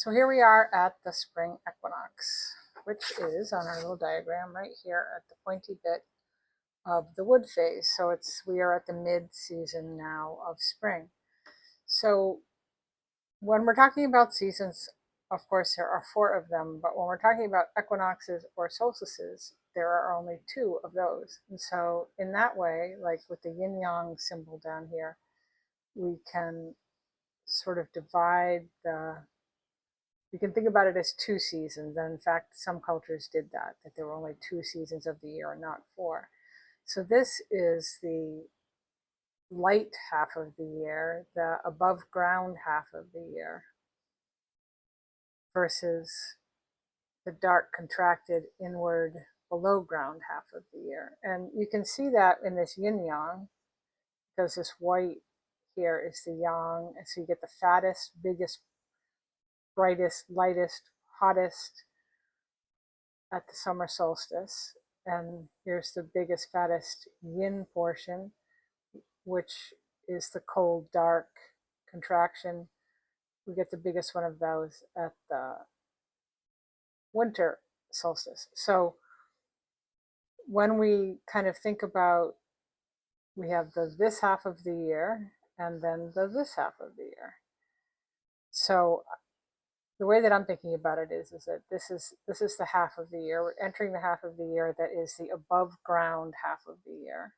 So here we are at the spring equinox, which is on our little diagram right here at the pointy bit of the wood phase. So we are at the mid-season now of spring. So when we're talking about seasons, of course, there are four of them, but when we're talking about equinoxes or solstices, there are only two of those. And so in that way, like with the yin-yang symbol down here, we can sort of divide you can think about it as two seasons. And in fact, some cultures did that there were only two seasons of the year and not four. So this is the light half of the year, the above ground half of the year, versus the dark contracted inward below ground half of the year. And you can see that in this yin yang, because this white here is the yang. And so you get the fattest, biggest, brightest, lightest, hottest at the summer solstice. And here's the biggest, fattest yin portion, which is the cold, dark contraction. We get the biggest one of those at the winter solstice. So when we kind of think about, we have this half of the year and then this half of the year. So the way that I'm thinking about it is that this is the half of the year. We're entering the half of the year that is the above ground half of the year.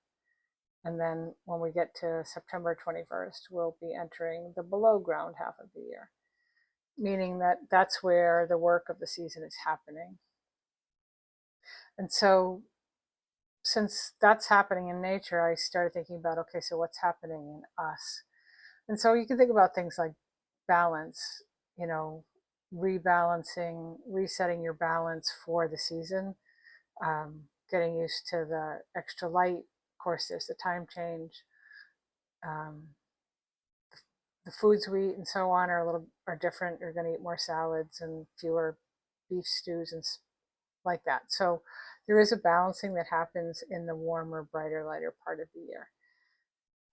And then when we get to September 21st, we'll be entering the below ground half of the year, meaning that that's where the work of the season is happening. And so since that's happening in nature, I started thinking about, okay, so what's happening in us? And so you can think about things like balance, rebalancing, resetting your balance for the season, getting used to the extra light. Of course, there's the time change. The foods we eat and so on are different. You're going to eat more salads and fewer beef stews and like that. So there is a balancing that happens in the warmer, brighter, lighter part of the year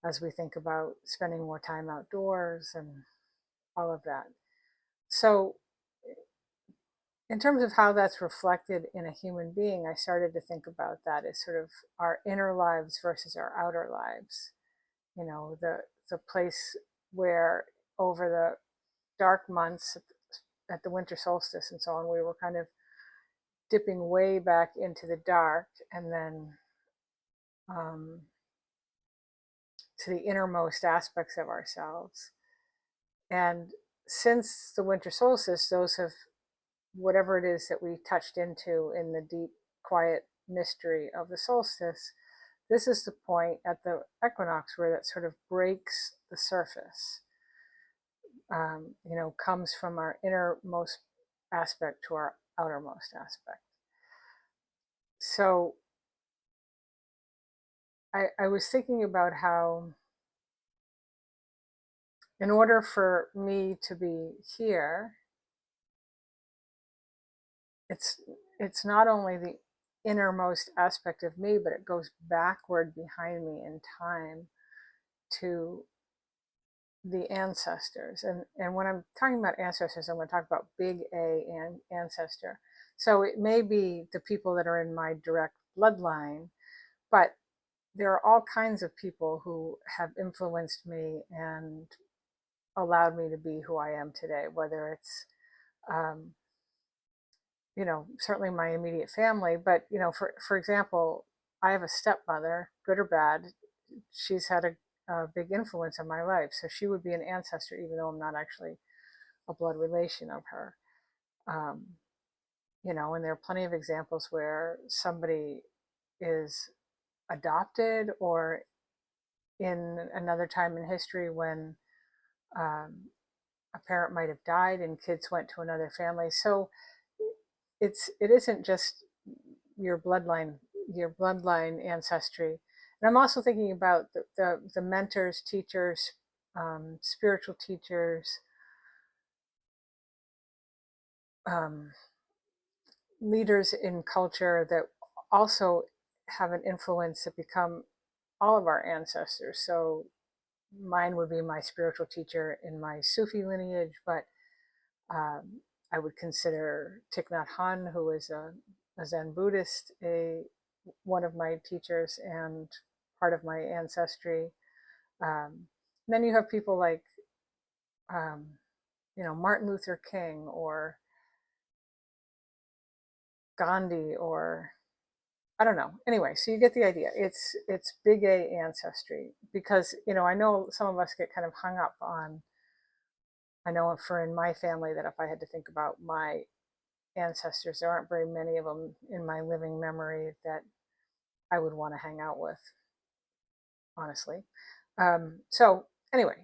as we think about spending more time outdoors and all of that. So in terms of how that's reflected in a human being, I started to think about that as sort of our inner lives versus our outer lives. The place where over the dark months at the winter solstice and so on, we were kind of dipping way back into the dark, and then to the innermost aspects of ourselves. And since the winter solstice, those have, whatever it is that we touched into in the deep, quiet mystery of the solstice, this is the point at the equinox where that sort of breaks the surface, comes from our innermost aspect to our outermost aspect. So I was thinking about how, in order for me to be here, it's not only the innermost aspect of me, but it goes backward behind me in time to the ancestors. And when I'm talking about ancestors, I'm going to talk about big A and ancestor. So it may be the people that are in my direct bloodline, but there are all kinds of people who have influenced me and allowed me to be who I am today, whether it's certainly my immediate family, but for example, I have a stepmother, good or bad. She's had a big influence on my life, so she would be an ancestor, even though I'm not actually a blood relation of her. And there are plenty of examples where somebody is adopted, or in another time in history when a parent might have died and kids went to another family. So it isn't just your bloodline ancestry. And I'm also thinking about the mentors, teachers, spiritual teachers, leaders in culture that also have an influence that become all of our ancestors. So mine would be my spiritual teacher in my Sufi lineage, but I would consider Thich Nhat Hanh, who is a Zen Buddhist, one of my teachers and part of my ancestry. Then you have people like, um, Martin Luther King or Gandhi or I don't know. Anyway, so you get the idea. It's big A ancestry because I know some of us get kind of hung up on. I know for in my family that if I had to think about my ancestors, there aren't very many of them in my living memory that I would want to hang out with, honestly. So anyway,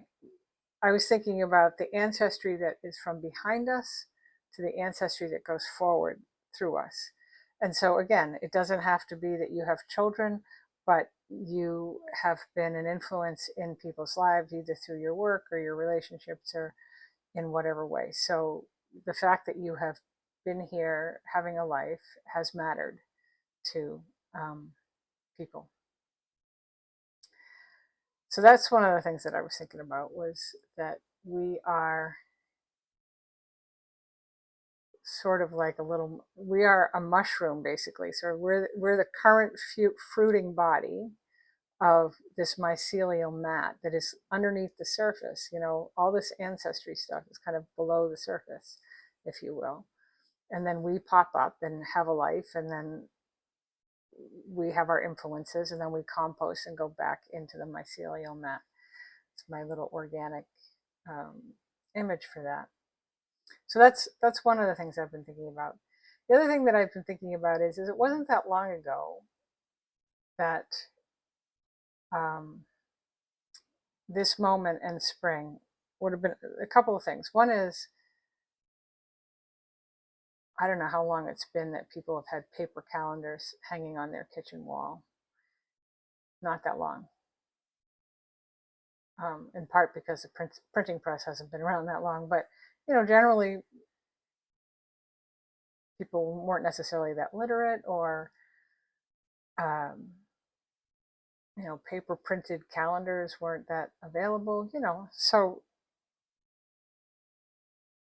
I was thinking about the ancestry that is from behind us to the ancestry that goes forward through us. And so, again, it doesn't have to be that you have children, but you have been an influence in people's lives, either through your work or your relationships or in whatever way. So, the fact that you have been here having a life has mattered to people. So, that's one of the things that I was thinking about was that we are sort of like we are a mushroom basically. So we're the current fruiting body of this mycelial mat that is underneath the surface. All this ancestry stuff is kind of below the surface, if you will. And then we pop up and have a life, and then we have our influences, and then we compost and go back into the mycelial mat. It's my little organic um, image for that. So that's one of the things I've been thinking about. The other thing that I've been thinking about is it wasn't that long ago that um, this moment and spring would have been a couple of things. One is I don't know how long it's been that people have had paper calendars hanging on their kitchen wall. Not that long. In part because the printing press hasn't been around that long, but generally people weren't necessarily that literate, or um, paper printed calendars weren't that available, so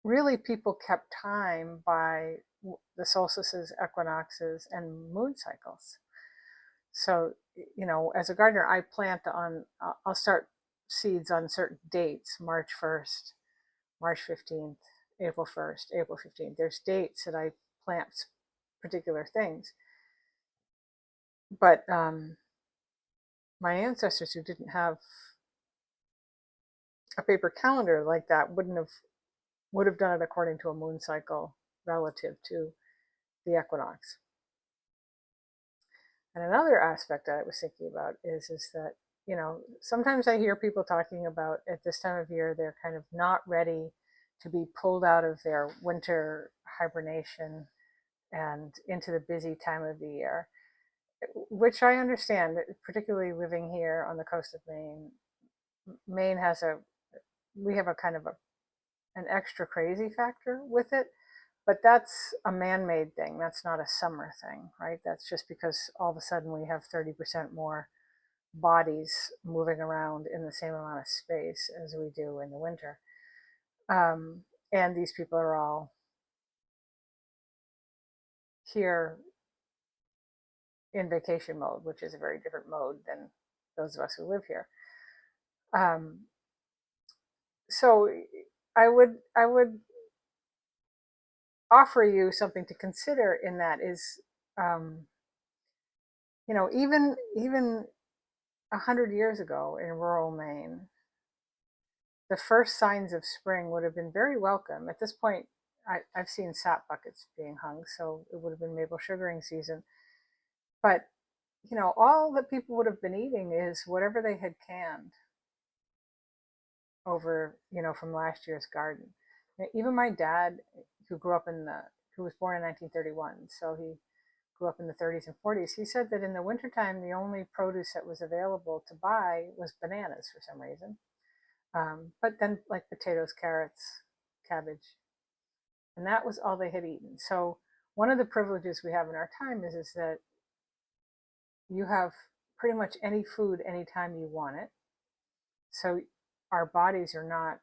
really people kept time by the solstices, equinoxes, and moon cycles. So, as a gardener, I plant I'll start seeds on certain dates: March 1st, March 15th, April 1st, April 15th. There's dates that I plant particular things. But my ancestors who didn't have a paper calendar like that would have done it according to a moon cycle relative to the equinox. And another aspect I was thinking about is that, sometimes I hear people talking about at this time of year, they're kind of not ready to be pulled out of their winter hibernation and into the busy time of the year, which I understand, particularly living here on the coast of Maine. Maine we have a kind of an extra crazy factor with it. But that's a man-made thing. That's not a summer thing, right? That's just because all of a sudden we have 30% more bodies moving around in the same amount of space as we do in the winter. And these people are all here in vacation mode, which is a very different mode than those of us who live here. So I would offer you something to consider in that is, even 100 years ago in rural Maine, the first signs of spring would have been very welcome. At this point, I've seen sap buckets being hung, so it would have been maple sugaring season. But, all that people would have been eating is whatever they had canned over, from last year's garden. Even my dad, who grew up who was born in 1931, so he grew up in the 30s and 40s, he said that in the wintertime, the only produce that was available to buy was bananas for some reason. But then, like potatoes, carrots, cabbage, and that was all they had eaten. So, one of the privileges we have in our time is that you have pretty much any food anytime you want it. So, our bodies are not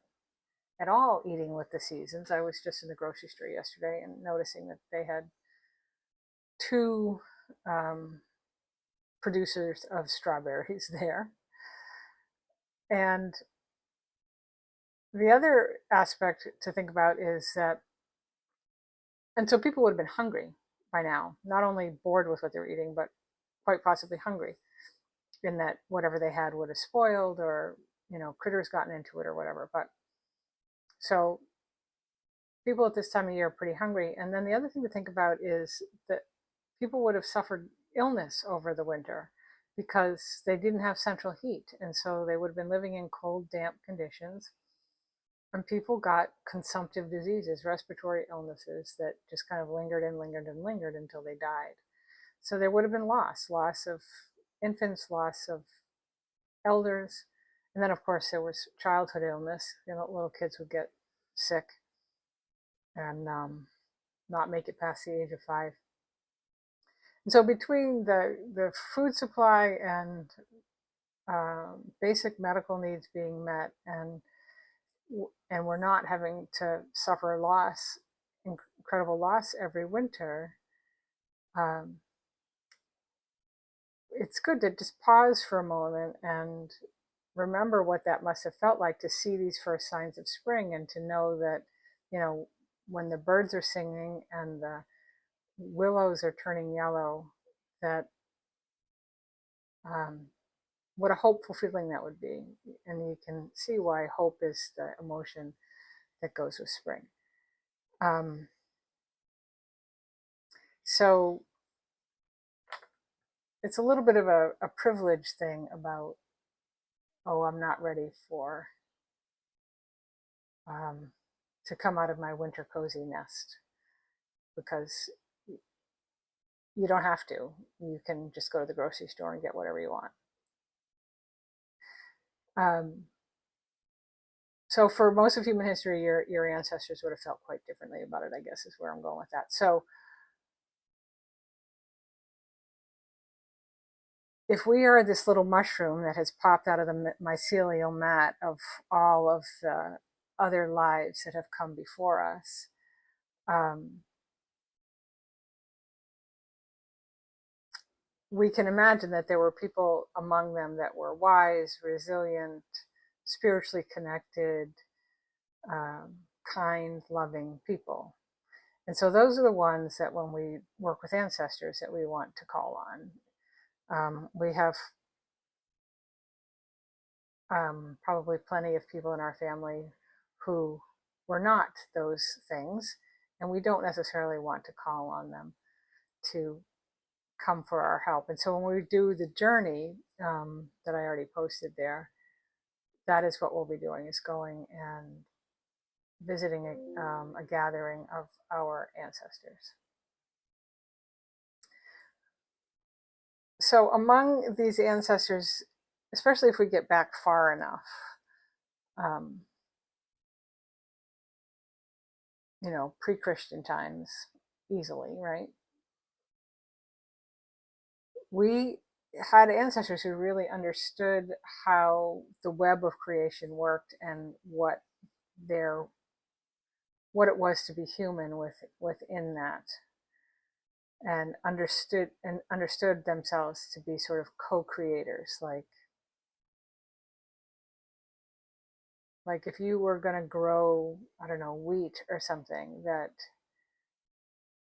at all eating with the seasons. I was just in the grocery store yesterday and noticing that they had two um, producers of strawberries there. And the other aspect to think about is that, and so people would have been hungry by now, not only bored with what they were eating, but quite possibly hungry, in that whatever they had would have spoiled, or critters gotten into it or whatever. But so people at this time of year are pretty hungry. And then the other thing to think about is that people would have suffered illness over the winter because they didn't have central heat, and so they would have been living in cold, damp conditions. And people got consumptive diseases, respiratory illnesses that just kind of lingered and lingered and lingered until they died. So there would have been loss of infants, loss of elders. And then, of course, there was childhood illness. Little kids would get sick and not make it past the age of 5. And so between the food supply and basic medical needs being met, and we're not having to suffer loss, incredible loss every winter, um, it's good to just pause for a moment and remember what that must have felt like to see these first signs of spring, and to know that, when the birds are singing and the willows are turning yellow, that what a hopeful feeling that would be. And you can see why hope is the emotion that goes with spring. Um, so it's a little bit of a privilege thing about, oh, I'm not ready for to come out of my winter cozy nest, because you don't have to. You can just go to the grocery store and get whatever you want. Um, so for most of human history, your ancestors would have felt quite differently about it, I guess, is where I'm going with that. So if we are this little mushroom that has popped out of the mycelial mat of all of the other lives that have come before us, we can imagine that there were people among them that were wise, resilient, spiritually connected, um, kind, loving people. And so those are the ones that when we work with ancestors that we want to call on. We have probably plenty of people in our family who were not those things, and we don't necessarily want to call on them to come for our help. And so when we do the journey that I already posted there, that is what we'll be doing, is going and visiting a gathering of our ancestors. So among these ancestors, especially if we get back far enough, um, pre-Christian times, easily, right? We had ancestors who really understood how the web of creation worked, and what it was to be human within that, and understood themselves to be sort of co-creators. Like if you were going to grow, I don't know, wheat or something, that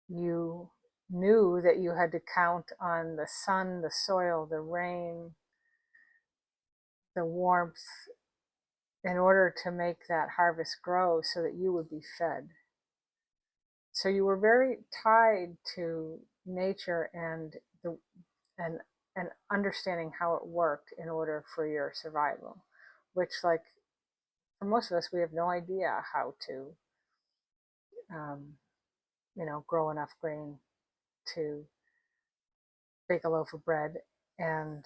you knew that you had to count on the sun, the soil, the rain, the warmth, in order to make that harvest grow so that you would be fed. So you were very tied to nature and and understanding how it worked in order for your survival, which, like, for most of us, we have no idea how to um, grow enough grain to bake a loaf of bread, and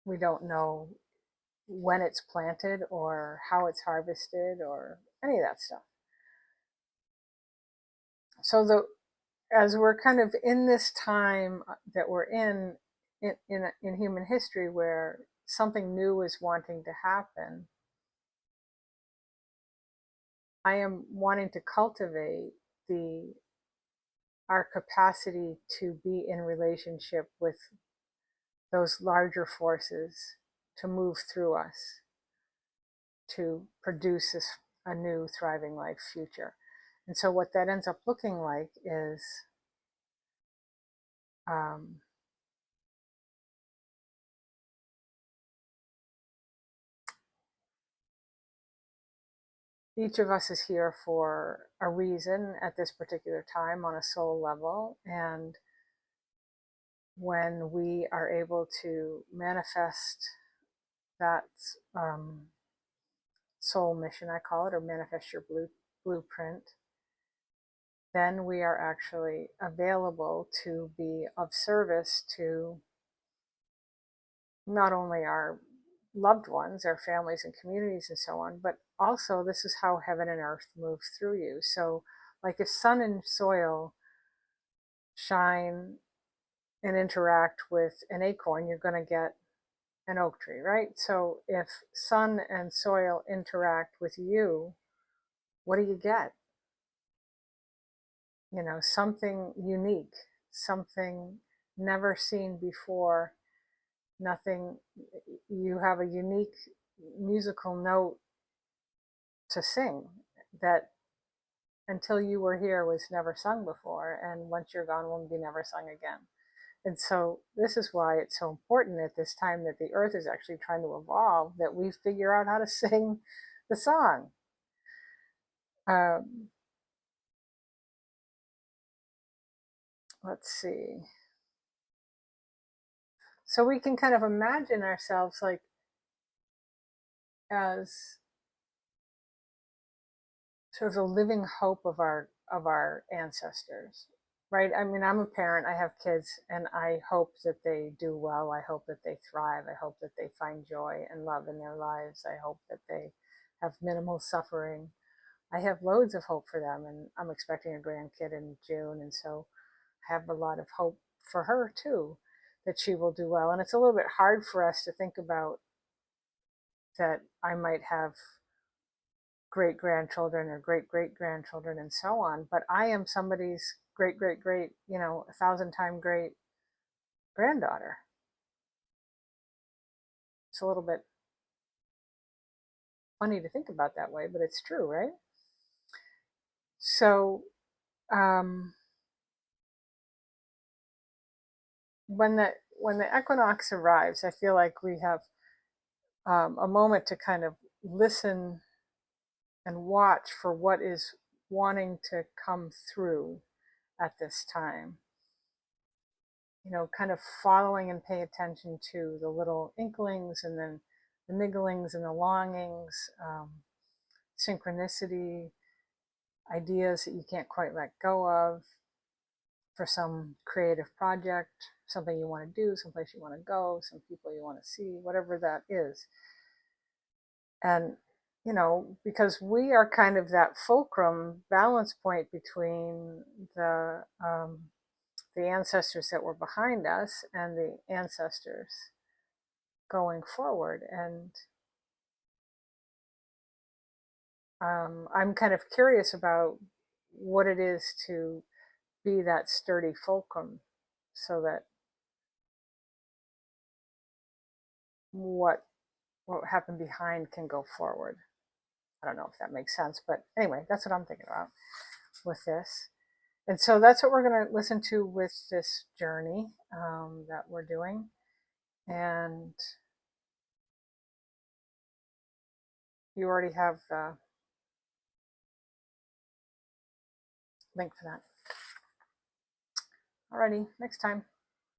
we don't know when it's planted or how it's harvested or any of that stuff. So as we're kind of in this time that we're in human history, where something new is wanting to happen, I am wanting to cultivate our capacity to be in relationship with those larger forces to move through us to produce a new thriving life future. And so what that ends up looking like is each of us is here for a reason at this particular time on a soul level. And when we are able to manifest that soul mission, I call it, or manifest your blueprint, then we are actually available to be of service to not only our loved ones, our families and communities and so on, but also this is how heaven and earth move through you. So like if sun and soil shine and interact with an acorn, you're going to get an oak tree, right? So if sun and soil interact with you, what do you get? You know, something unique, something never seen before, nothing, you have a unique musical note to sing that until you were here was never sung before, and once you're gone will be never sung again. And so this is why it's so important at this time that the earth is actually trying to evolve, that we figure out how to sing the song. Let's see. So we can kind of imagine ourselves like as sort of the living hope of our ancestors, right? I mean, I'm a parent, I have kids, and I hope that they do well. I hope that they thrive. I hope that they find joy and love in their lives. I hope that they have minimal suffering. I have loads of hope for them, and I'm expecting a grandkid in June, and so I have a lot of hope for her too, that she will do well. And it's a little bit hard for us to think about that I might have great grandchildren or great great grandchildren and so on, but I am somebody's great great great, 1,000-time great granddaughter. It's a little bit funny to think about that way, but it's true, right? So when the equinox arrives, I feel like we have a moment to kind of listen and watch for what is wanting to come through at this time. Kind of following and pay attention to the little inklings and then the nigglings and the longings, synchronicity, ideas that you can't quite let go of for some creative project, something you want to do, someplace you want to go, some people you want to see, whatever that is. And, because we are kind of that fulcrum balance point between the ancestors that were behind us and the ancestors going forward. And I'm kind of curious about what it is to be that sturdy fulcrum, so that what happened behind can go forward. I don't know if that makes sense, but anyway, that's what I'm thinking about with this. And so that's what we're going to listen to with this journey that we're doing. And you already have the link for that. Alrighty, next time.